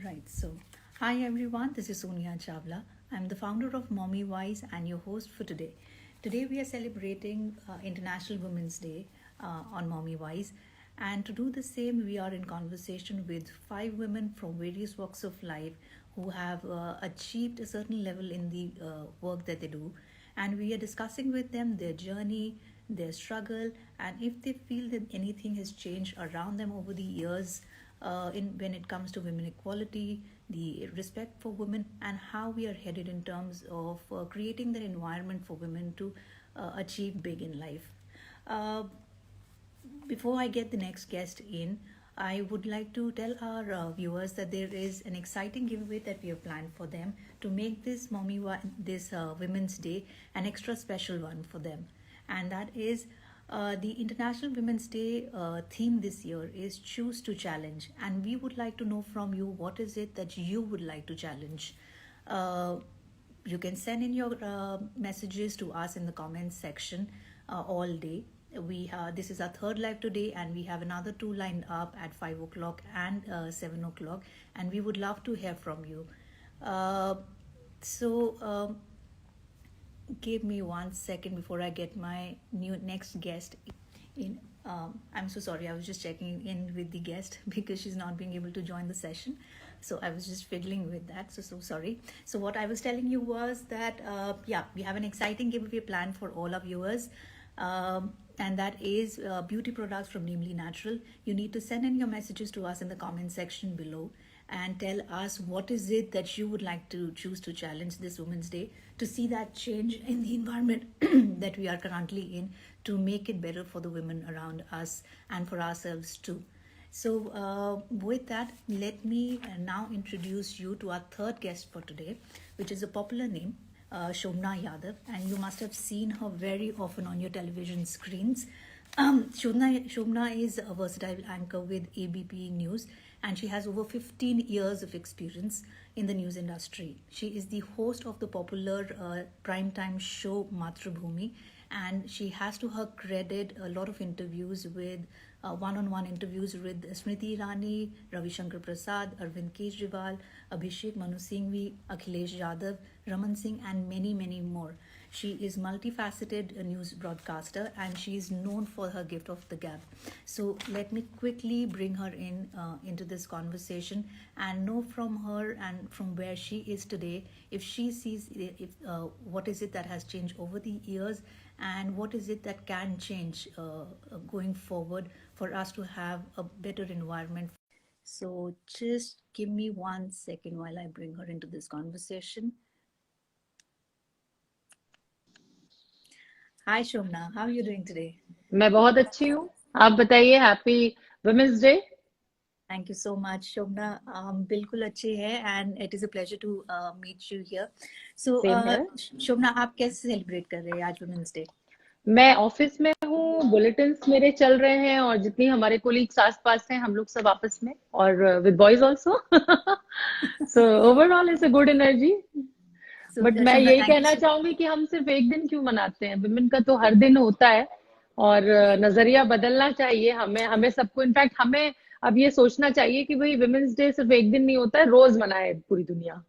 Right. So, hi everyone. This is Sonia Chawla. I'm the founder of Mommy Wise and your host for today. Today we are celebrating International Women's Day on Mommy Wise, and to do the same, we are in conversation with five women from various walks of life who have achieved a certain level in the work that they do, and we are discussing with them their journey, their struggle, and if they feel that anything has changed around them over the years in when it comes to women equality, the respect for women, and how we are headed in terms of creating that environment for women to achieve big in life. Uh, Before I get the next guest in, I would like to tell our viewers that there is an exciting giveaway that we have planned for them to make this Women's Day an extra special one for them, and that is the International Women's Day theme this year is choose to challenge, and we would like to know from you what is it that you would like to challenge. Uh, you can send in your messages to us in the comments section all day. We This is our third live today, and we have another two lined up at 5 o'clock and 7 o'clock, and we would love to hear from you. Uh, so. Give me 1 second before I get my new next guest in. I'm so sorry. I was just checking in with the guest because she's not being able to join the session. So I was just fiddling with that. So sorry. So what I was telling you was that yeah, we have an exciting giveaway plan for all our viewers. And that is beauty products from Namely Natural. You need to send in your messages to us in the comment section below and tell us what is it that you would like to choose to challenge this Women's Day to see that change in the environment that we are currently in, to make it better for the women around us and for ourselves too. So, with that, let me now introduce you to our third guest for today, which is a popular name, Shobna Yadav, and you must have seen her very often on your television screens. Shobna is a versatile anchor with ABP News, and she has over 15 years of experience in the news industry. She is the host of the popular primetime show Matrubhumi, and she has to her credit a lot of interviews with one-on-one interviews with Smriti Irani, Ravi Shankar Prasad, Arvind Kejriwal, Abhishek Manu Singhvi, Akhilesh Yadav, Raman Singh, and many, many more. She is multifaceted news broadcaster, and she is known for her gift of the gab. So let me quickly bring her in into this conversation and know from her and from where she is today if she sees if what is it that has changed over the years, and what is it that can change going forward for us to have a better environment. So just give me 1 second while I bring her into this conversation. Hi Shobna, how are you doing today? मैं बहुत अच्छी हूँ। आप बताइए, happy women's day. Thank you so much, Shobna. बिल्कुल अच्छे हैं, and it is a pleasure to meet you here. So, same है। Shobna, आप कैसे सेलिब्रेट कर रहे हैं आज वुमेन्स डे? मैं ऑफिस में हूँ, बुलेटिन्स मेरे चल रहे हैं और जितनी हमारे कोलीग्स आसपास हैं हम लोग सब आपस में, और with boys also. So overall is a good energy. So, but मैं Shobna, यही thank you कहना so. चाहूंगी कि हम सिर्फ एक दिन क्यों मनाते हैं, विमेन का तो हर दिन होता है। और नजरिया बदलना चाहिए हमें हमें सबको। इनफैक्ट हमें अब ये सोचना चाहिए कि भाई विमेन्स डे सिर्फ एक दिन नहीं होता है, रोज मनाए पूरी दुनिया।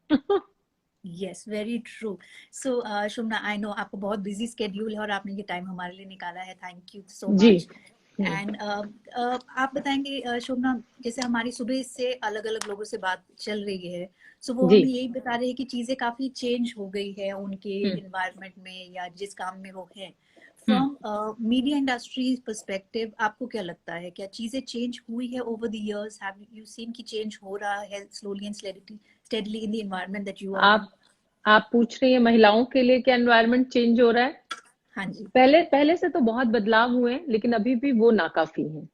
Yes, very true. So, Shobna, I know आपको बहुत busy schedule है और आपने ये time हमारे लिए निकाला है. Thank you so जी। much. एंड आप बताएंगे शोभना, जैसे हमारी सुबह से अलग अलग लोगों से बात चल रही है, सो वो जी। हमें यही बता रहे हैं कि चीजें काफी चेंज हो गई है उनके हम्म। एनवायरनमेंट में या जिस काम में वो है। Hmm. From media industry perspective आपको क्या लगता है, क्या चीजें चेंज हुई है over the years? Have you seen कि चेंज हो रहा है slowly and steadily in the environment that you are in? आप आप पूछ रही हैं महिलाओं के लिए क्या एनवायरनमेंट चेंज हो रहा है? हाँ जी। पहले पहले से तो बहुत बदलाव हुए हैं, लेकिन अभी भी वो नाकाफी है।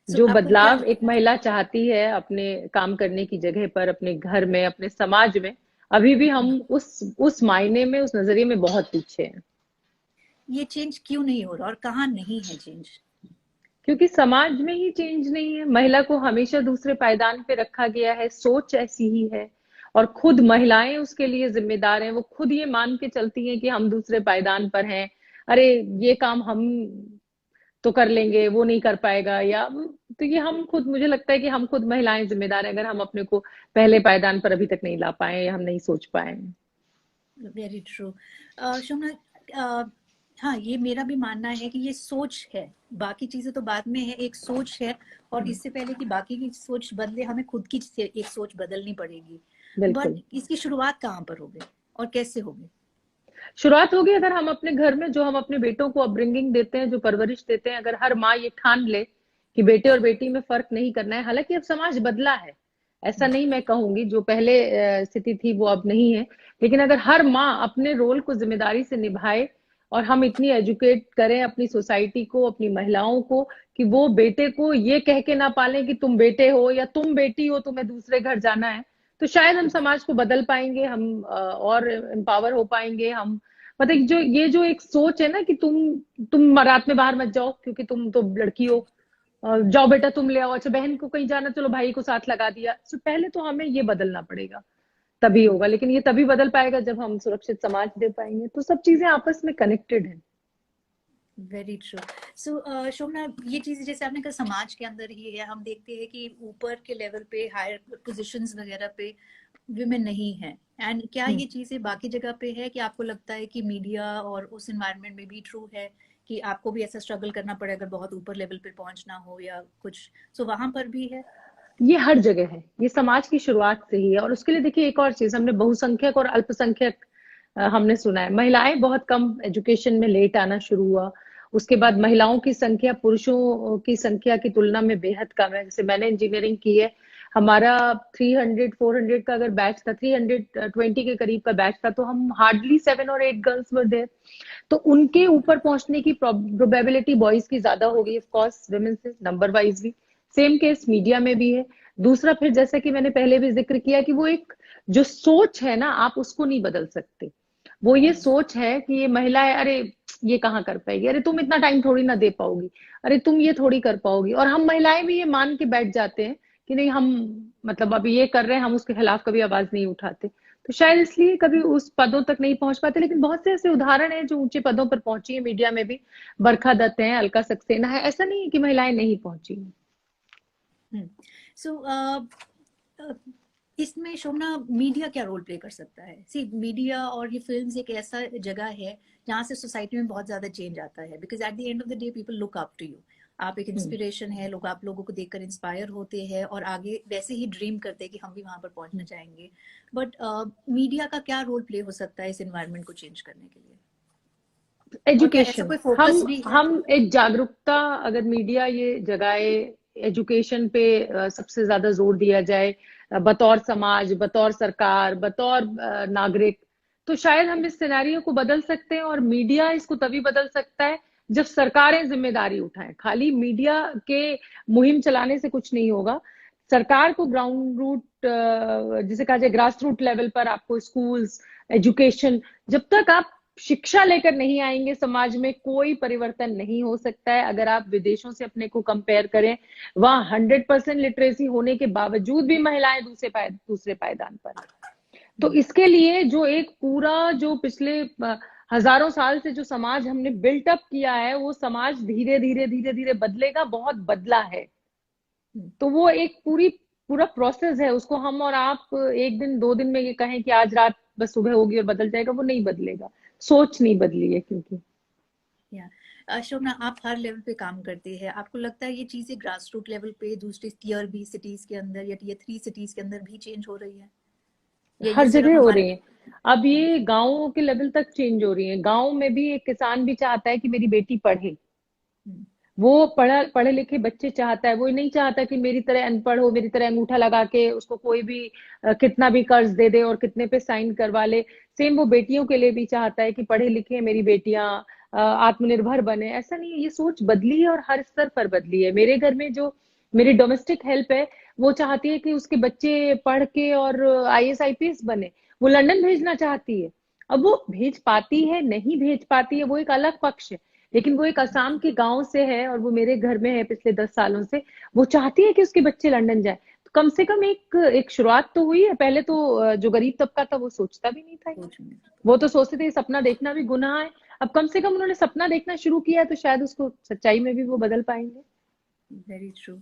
सो जो आपको क्या बदलाव एक महिला चाहती है अपने काम करने की जगह पर, अपने घर में, अपने समाज में, अभी भी हम उस मायने में, उस नजरिए में बहुत पीछे हैं। ये चेंज क्यों नहीं हो रहा और कहाँ नहीं है चेंज? क्योंकि समाज में ही चेंज नहीं है। महिला को हमेशा दूसरे पायदान पे रखा गया है, सोच ऐसी ही है, और खुद महिलाएं उसके लिए जिम्मेदार हैं। वो खुद ये मान के चलती हैं कि हम दूसरे पायदान पर हैं, अरे ये काम हम तो कर लेंगे, वो नहीं कर पाएगा, या तो ये हम खुद, मुझे लगता है कि हम खुद महिलाएं जिम्मेदार हैं अगर हम अपने को पहले पायदान पर अभी तक नहीं ला पाए या हम नहीं सोच पाए। Very true. शोभना, अ, हाँ, ये मेरा भी मानना है कि ये सोच है, बाकी चीजें तो बाद में है, एक सोच है। और इससे पहले कि बाकी की सोच बदले, हमें खुद की एक सोच बदलनी पड़ेगी। बट बिल्कुल। इसकी शुरुआत कहाँ पर होगी और कैसे होगी? शुरुआत होगी अगर हम अपने घर में जो हम अपने बेटों को अपब्रिंगिंग देते हैं, जो परवरिश देते हैं, अगर हर माँ ये ठान ले कि बेटे और बेटी में फर्क नहीं करना है। हालांकि अब समाज बदला है, ऐसा नहीं मैं कहूंगी, जो पहले स्थिति थी वो अब नहीं है। लेकिन अगर हर माँ अपने रोल को जिम्मेदारी से निभाए और हम इतनी एजुकेट करें अपनी सोसाइटी को, अपनी महिलाओं को, कि वो बेटे को ये कह के ना पालें कि तुम बेटे हो या तुम बेटी हो तुम्हें दूसरे घर जाना है, तो शायद हम समाज को बदल पाएंगे, हम और एम्पावर हो पाएंगे हम। मतलब जो एक सोच है ना कि तुम रात में बाहर मत जाओ क्योंकि तुम तो लड़की हो, जाओ बेटा तुम ले आओ, अच्छा बहन को कहीं जाना, चलो भाई को साथ लगा दिया। तो पहले तो हमें ये बदलना पड़ेगा, तभी होगा। लेकिन ये तभी बदल पाएगा जब हम सुरक्षित समाज दे पाएंगे। तो सब चीजें आपस में कनेक्टेड है। Very true. सो शोभना, ये चीज जैसे आपने कहा समाज के अंदर ही है, हम देखते हैं कि ऊपर के लेवल पे, हायर पोजीशंस वगैरह पे विमेन नहीं है। एंड क्या ये चीजें बाकी जगह पे है कि आपको लगता है कि मीडिया और उस एनवायरनमेंट में भी ट्रू है कि आपको भी ऐसा स्ट्रगल करना पड़े अगर बहुत ऊपर लेवल पे पहुंचना हो या कुछ, सो वहां पर भी है? ये हर जगह है, ये समाज की शुरुआत से ही है। और उसके लिए देखिए एक और चीज, हमने बहुसंख्यक और अल्पसंख्यक हमने सुना है। महिलाएं बहुत कम एजुकेशन में लेट आना शुरू हुआ, उसके बाद महिलाओं की संख्या पुरुषों की संख्या की तुलना में बेहद कम है। जैसे मैंने इंजीनियरिंग की है, हमारा 300 400 का अगर बैच था, 320 के करीब का बैच था, तो हम हार्डली 7 और 8 गर्ल्स वर देयर। तो उनके ऊपर पहुंचने की प्रोबेबिलिटी बॉयज की ज्यादा हो गई, ऑफ कोर्स वुमेन से नंबर वाइज भी। सेम केस मीडिया में भी है। दूसरा, फिर जैसा कि मैंने पहले भी जिक्र किया कि वो एक जो सोच है ना, आप उसको नहीं बदल सकते। वो ये सोच है कि ये महिला है, अरे ये कहाँ कर पाएगी, अरे तुम इतना टाइम थोड़ी ना दे पाओगी, अरे तुम ये थोड़ी कर पाओगी। और हम महिलाएं भी ये मान के बैठ जाते हैं कि नहीं, हम मतलब अभी ये कर रहे हैं, हम उसके खिलाफ कभी आवाज नहीं उठाते। तो शायद इसलिए कभी उस पदों तक नहीं पहुंच पाते। लेकिन बहुत से ऐसे उदाहरण हैं जो ऊंचे पदों पर पहुंची है, मीडिया में भी। बरखा दत्त है, अलका सक्सेना है, ऐसा नहीं है कि महिलाएं नहीं पहुंची। सो इसमें शोभना, मीडिया क्या रोल प्ले कर सकता है? सी, मीडिया और ये फिल्म्स एक ऐसा जगह है जहाँ से सोसाइटी में बहुत ज्यादा चेंज आता है, because at the end of the day people look up to you. आप एक इंस्पिरेशन है, लोग आप लोगों को देखकर इंस्पायर होते हैं और आगे वैसे ही ड्रीम करते हैं कि हम भी वहां पर पहुंचना चाहेंगे। बट मीडिया का क्या रोल प्ले हो सकता है इस एनवायरनमेंट को चेंज करने के लिए? और क्या ऐसा एजुकेशन, कोई हम फोकस भी है? हम एक जागरूकता, अगर मीडिया ये जगाए, एजुकेशन पे सबसे ज्यादा जोर दिया जाए, बतौर समाज, बतौर सरकार, बतौर नागरिक, तो शायद हम इस सिनेरियो को बदल सकते हैं। और मीडिया इसको तभी बदल सकता है जब सरकारें जिम्मेदारी उठाएं। खाली मीडिया के मुहिम चलाने से कुछ नहीं होगा। सरकार को ग्राउंड रूट, जिसे कहा जाए ग्रास रूट लेवल पर, आपको स्कूल्स, एजुकेशन, जब तक आप शिक्षा लेकर नहीं आएंगे समाज में, कोई परिवर्तन नहीं हो सकता है। अगर आप विदेशों से अपने को कंपेयर करें, वहां 100% लिटरेसी होने के बावजूद भी महिलाएं दूसरे पायदान पर। तो इसके लिए जो एक पूरा, जो पिछले हजारों साल से जो समाज हमने बिल्टअप किया है, वो समाज धीरे धीरे धीरे धीरे बदलेगा, बहुत बदला है। तो वो एक पूरा प्रोसेस है। उसको हम और आप एक दिन 2 दिन में ये कहें कि आज रात बस सुबह होगी और बदल जाएगा, वो नहीं बदलेगा। सोच नहीं बदली है क्योंकि। या शोभना, आप हर लेवल पे काम करते हैं, आपको लगता है ये चीजें ग्रास रूट लेवल पे दूसरी टीयर बी सिटीज के अंदर या टीयर 3 सिटीज के अंदर भी चेंज हो रही है, या ये हर सिर्फ जगह हो हमारे? रही है। अब ये गांवों के लेवल तक चेंज हो रही है। गांव में भी एक किसान भी चाहता है कि मेरी बेटी पढ़े। हम्म, वो पढ़े लिखे बच्चे चाहता है, वो नहीं चाहता कि मेरी तरह अनपढ़ हो, मेरी तरह अंगूठा लगा के उसको कोई भी कितना भी कर्ज दे दे और कितने पे साइन करवा ले। सेम वो बेटियों के लिए भी चाहता है कि पढ़े लिखे मेरी बेटियां आत्मनिर्भर बने। ऐसा नहीं है, ये सोच बदली है और हर स्तर पर बदली है। मेरे घर में जो मेरी डोमेस्टिक हेल्प है, वो चाहती है कि उसके बच्चे पढ़ के और आईएएस आईपीएस बने। वो लंदन भेजना चाहती है। अब वो भेज पाती है नहीं भेज पाती है वो एक अलग पक्ष है। लेकिन वो एक असम के गांव से है और वो मेरे घर में है पिछले 10 सालों से। वो चाहती है कि उसके बच्चे लंदन जाए। तो कम से कम एक शुरुआत तो हुई है। पहले तो जो गरीब तबका था वो सोचता भी नहीं था ये। सोच में। वो तो सोचते थे सपना देखना भी गुनाह है। अब कम से कम उन्होंने सपना देखना शुरू किया, तो शायद उसको सच्चाई में भी वो बदल पाएंगे। Very true.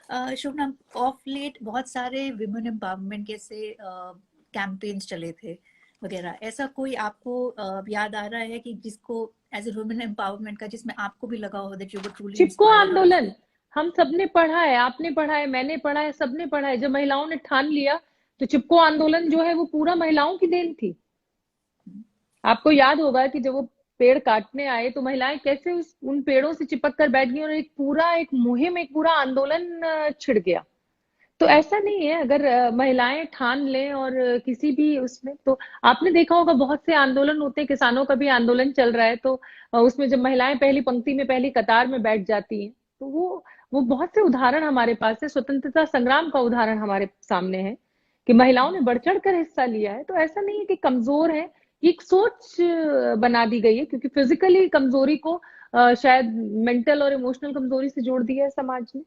Shobhana, of late बहुत सारे विमेन एम्पावरमेंट कैसे कैंपेन्स चले थे वगैरह, ऐसा कोई आपको याद आ रहा है कि जिसको एज ए वुमेन एम्पावरमेंट का जिसमें आपको भी लगा हो that you were truly Chipko inspired और आंदोलन, हम सबने पढ़ा है, आपने पढ़ा है, मैंने पढ़ा है, सबने पढ़ा है। जब महिलाओं ने ठान लिया तो चिपको आंदोलन जो है वो पूरा महिलाओं की देन थी। आपको याद होगा कि जब वो पेड़ काटने आए तो महिलाएं कैसे उन पेड़ों से चिपक कर बैठ गई और एक मुहिम, एक पूरा आंदोलन छिड़ गया। तो ऐसा नहीं है, अगर महिलाएं ठान लें और किसी भी उसमें, तो आपने देखा होगा बहुत से आंदोलन होते हैं, किसानों का भी आंदोलन चल रहा है, तो उसमें जब महिलाएं पहली पंक्ति में, पहली कतार में बैठ जाती हैं, तो वो बहुत से उदाहरण हमारे पास है। स्वतंत्रता संग्राम का उदाहरण हमारे सामने है कि महिलाओं ने बढ़ चढ़ कर हिस्सा लिया है। तो ऐसा नहीं है कि कमजोर है, ये एक सोच बना दी गई है, क्योंकि फिजिकली कमजोरी को शायद मेंटल और इमोशनल कमजोरी से जोड़ दिया है समाज ने।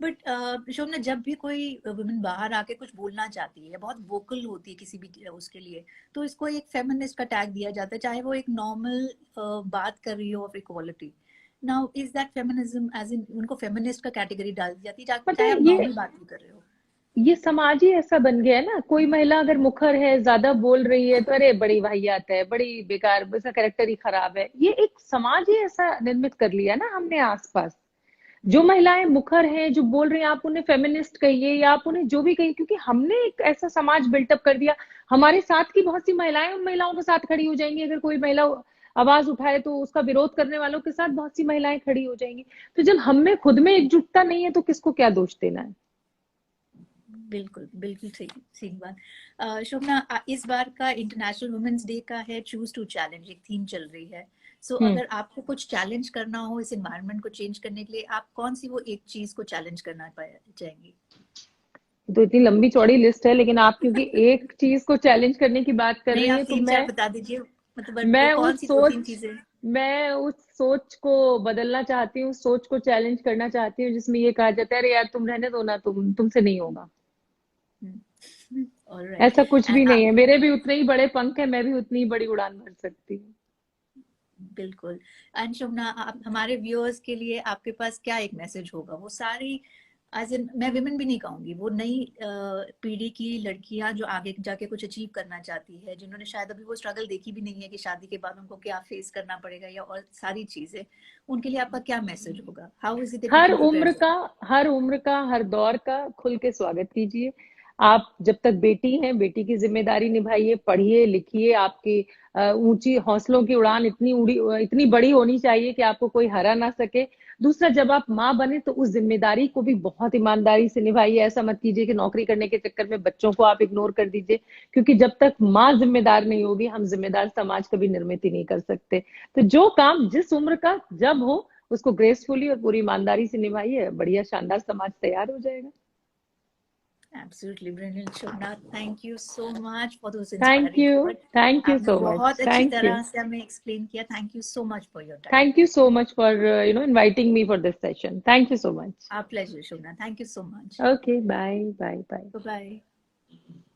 बट शोभना, जब भी कोई वुमेन बाहर आके कुछ बोलना चाहती है, बहुत वोकल होती है किसी भी उसके लिए, तो इसको एक फेमिनिस्ट का टैग दिया जाता है, चाहे वो एक नॉर्मल बात कर रही हो of equality. Now is that feminism, as in उनको फेमिनिस्ट का कैटेगरी डाल दी जाती है पता चाहे है, आप नॉर्मल बात भी कर रहे हो। ये समाज ही ऐसा बन गया है ना। कोई महिला अगर मुखर है, ज्यादा बोल रही है, तो अरे बड़ी वाहियात है, बड़ी बेकार, उसका कैरेक्टर ही खराब है। ये एक समाज ही ऐसा निर्मित कर लिया ना हमने आसपास। जो महिलाएं मुखर हैं, जो बोल रही हैं, आप उन्हें फेमिनिस्ट कहिए या आप उन्हें जो भी कहिए, क्योंकि हमने एक ऐसा समाज बिल्टअप कर दिया। हमारे साथ की बहुत सी महिलाएं उन महिलाओं के साथ खड़ी हो जाएंगी। अगर कोई महिला आवाज उठाए तो उसका विरोध करने वालों के साथ बहुत सी महिलाएं खड़ी हो जाएंगी। तो जब हम में खुद में एकजुटता नहीं है तो किसको क्या दोष देना है। बिल्कुल बिल्कुल सही सही बात। शोभना, इस बार का इंटरनेशनल वुमेन्स डे का है चूज टू चैलेंज, एक थीम चल रही है। सो अगर आपको कुछ चैलेंज करना हो इस एनवायरनमेंट को चेंज करने के लिए, आप कौन सी वो एक चीज को चैलेंज करना चाहेंगी? तो इतनी लंबी चौड़ी लिस्ट है, लेकिन आप क्योंकि एक चीज को चैलेंज करने की बात कर नहीं, रही आप हैं, तो तीन चार बता दीजिए, मतलब वो मैं कौन उस सी दो तीन सोच चीजें। मैं उस सोच को बदलना चाहती हूँ, उस सोच को चैलेंज करना चाहती हूँ जिसमें ये कहा जाता है अरे यार तुम रहने दो ना, तुमसे नहीं होगा। ऑलराइट। ऐसा कुछ भी एंड नहीं है, मेरे भी उतने ही बड़े पंख है, मैं भी उतनी ही बड़ी उड़ान भर सकती हूँ। बिल्कुल। एंड शोभना, हमारे व्यूअर्स के लिए आपके पास क्या एक मैसेज होगा? वो सारी, एज इन, मैं विमेन भी नहीं कहूंगी, वो नई पीढ़ी की लड़कियां जो आगे जाके कुछ अचीव करना चाहती है, जिन्होंने शायद अभी वो स्ट्रगल देखी भी नहीं है कि शादी के बाद उनको क्या फेस करना पड़ेगा या और सारी चीजें, उनके लिए आपका क्या मैसेज होगा? How is it that we हर कैन प्रिपेयर उम्र फॉर? का हर उम्र का, हर दौर का खुल के स्वागत कीजिए। आप जब तक बेटी हैं, बेटी की जिम्मेदारी निभाइए, पढ़िए लिखिए। आपकी ऊंची हौसलों की उड़ान इतनी बड़ी होनी चाहिए कि आपको कोई हरा ना सके। दूसरा, जब आप माँ बने तो उस जिम्मेदारी को भी बहुत ईमानदारी से निभाइए। ऐसा मत कीजिए कि नौकरी करने के चक्कर में बच्चों को आप इग्नोर कर दीजिए, क्योंकि जब तक माँ जिम्मेदार नहीं होगी, हम जिम्मेदार समाज कभी निर्मित ही नहीं कर सकते। तो जो काम जिस उम्र का जब हो, उसको ग्रेसफुली और पूरी ईमानदारी से निभाइए, बढ़िया शानदार समाज तैयार हो जाएगा। Absolutely brilliant Shobhana, thank you so much for those inspiring thank word. You आपने सो मच, बहुत अच्छी थैंक यू, तरह से हमें एक्सप्लेन किया। Thank you so much for your time. Thank you so much for inviting me for this session. Thank you so much. Our pleasure, Shobna. Thank you so much. Okay, bye bye bye. Bye bye.